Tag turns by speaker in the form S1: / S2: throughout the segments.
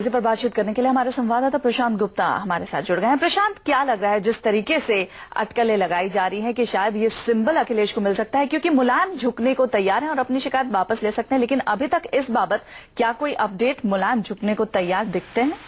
S1: इसी पर बातचीत करने के लिए हमारे संवाददाता प्रशांत गुप्ता हमारे साथ जुड़ गए हैं। प्रशांत, क्या लग रहा है जिस तरीके से अटकलें लगाई जा रही हैं कि शायद ये सिंबल अखिलेश को मिल सकता है, क्योंकि मुलायम झुकने को तैयार हैं और अपनी शिकायत वापस ले सकते हैं, लेकिन अभी तक इस बाबत क्या कोई अपडेट मुलायम झुकने को तैयार दिखते हैं?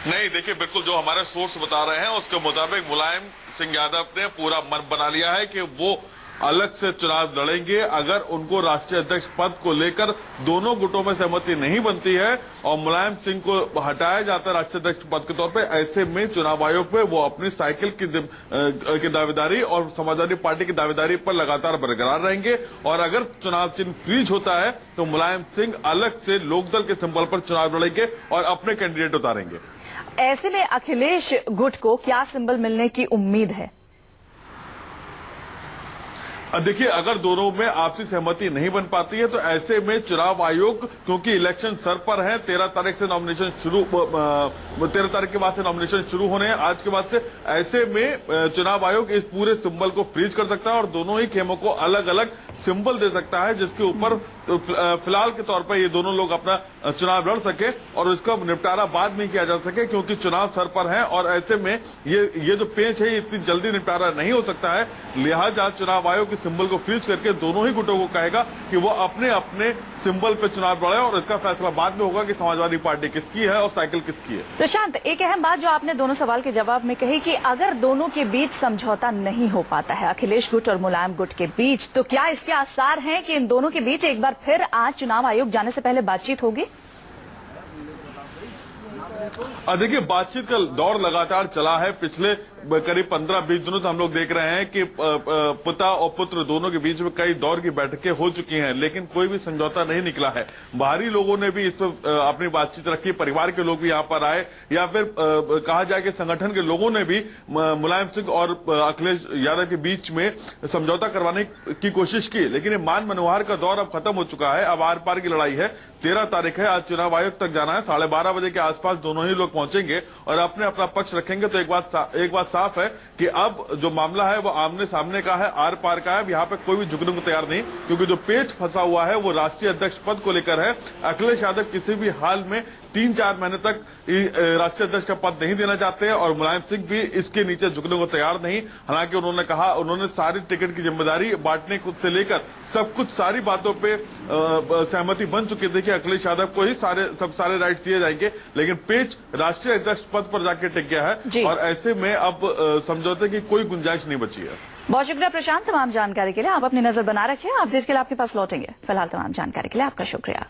S2: नहीं, देखिए, बिल्कुल जो हमारे सोर्स बता रहे हैं उसके मुताबिक मुलायम सिंह यादव ने पूरा मन बना लिया है कि वो अलग से चुनाव लड़ेंगे। अगर उनको राष्ट्रीय अध्यक्ष पद को लेकर दोनों गुटों में सहमति नहीं बनती है और मुलायम सिंह को हटाया जाता है राष्ट्रीय अध्यक्ष पद के तौर पे, ऐसे में चुनाव आयोग पे वो अपनी साइकिल की दावेदारी और समाजवादी पार्टी की दावेदारी पर लगातार बरकरार रहेंगे। और अगर चुनाव चिन्ह फ्रीज होता है तो मुलायम सिंह अलग से लोकदल के सिंबल पर चुनाव लड़ेंगे और अपने कैंडिडेट उतारेंगे।
S1: ऐसे में अखिलेश गुट को क्या सिंबल मिलने की उम्मीद है?
S2: देखिए, अगर दोनों में आपसी सहमति नहीं बन पाती है तो ऐसे में चुनाव आयोग, क्योंकि इलेक्शन सर पर है, 13 तारीख से नॉमिनेशन 13 तारीख के बाद से नॉमिनेशन शुरू होने हैं, आज के बाद से, ऐसे में चुनाव आयोग इस पूरे सिंबल को फ्रीज कर सकता है और दोनों ही खेमों को अलग अलग सिंबल दे सकता है, जिसके ऊपर फिलहाल के तौर पर ये दोनों लोग अपना चुनाव लड़ सके और इसका निपटारा बाद में किया जा सके, क्योंकि चुनाव सर पर है। और ऐसे में ये जो पेच है इतनी जल्दी निपटारा नहीं हो सकता है, लिहाजा चुनाव आयोग के सिंबल को फ्रीज करके दोनों ही गुटों को कहेगा कि वो अपने अपने सिंबल पे चुनाव लड़े और इसका फैसला बाद में होगा कि समाजवादी पार्टी किसकी है और साइकिल किसकी है।
S1: प्रशांत, एक अहम बात जो आपने दोनों सवाल के जवाब में कही कि अगर दोनों के बीच समझौता नहीं हो पाता है, अखिलेश गुट और मुलायम गुट के बीच, तो क्या इसके आसार हैं कि इन दोनों के बीच एक बार फिर आज चुनाव आयोग जाने से पहले बातचीत होगी?
S2: देखिए, बातचीत का दौर लगातार चला है। पिछले करीब 15-20 दिनों से हम लोग देख रहे हैं कि पिता और पुत्र दोनों के बीच में कई दौर की बैठकें हो चुकी हैं, लेकिन कोई भी समझौता नहीं निकला है। बाहरी लोगों ने भी इस पर अपनी बातचीत रखी, परिवार के लोग भी यहाँ पर आए, या फिर कहा जाए कि संगठन के लोगों ने भी मुलायम सिंह और अखिलेश यादव के बीच में समझौता करवाने की कोशिश की, लेकिन ये मान मनोहार का दौर अब खत्म हो चुका है। अब आर पार की लड़ाई है। 13 तारीख है, आज चुनाव आयोग तक जाना है। 12:30 बजे के आसपास दोनों ही लोग पहुंचेंगे और अपने अपना पक्ष रखेंगे। तो एक बात साफ है कि अब जो मामला है वो आमने सामने का है, आर पार का है। यहाँ पे कोई भी झुकने को तैयार नहीं, क्योंकि जो पेच फंसा हुआ है वो राष्ट्रीय अध्यक्ष पद को लेकर है। अखिलेश यादव किसी भी हाल में 3-4 महीने तक राष्ट्रीय अध्यक्ष का पद नहीं देना चाहते हैं और मुलायम सिंह भी इसके नीचे झुकने को तैयार नहीं। हालांकि उन्होंने कहा, उन्होंने सारी टिकट की जिम्मेदारी बांटने से लेकर सब कुछ, सारी बातों पे सहमति बन चुकी थी कि अखिलेश यादव को ही सारे राइट दिए जाएंगे, लेकिन पेच राष्ट्रीय अध्यक्ष पद पर जाके टिक गया है और ऐसे में अब समझौते की कोई गुंजाइश नहीं बची है।
S1: बहुत शुक्रिया प्रशांत, तमाम जानकारी के लिए। आप अपनी नजर बना रखिए, आप जिसके लिए आपके पास लौटेंगे। फिलहाल तमाम जानकारी के लिए आपका शुक्रिया।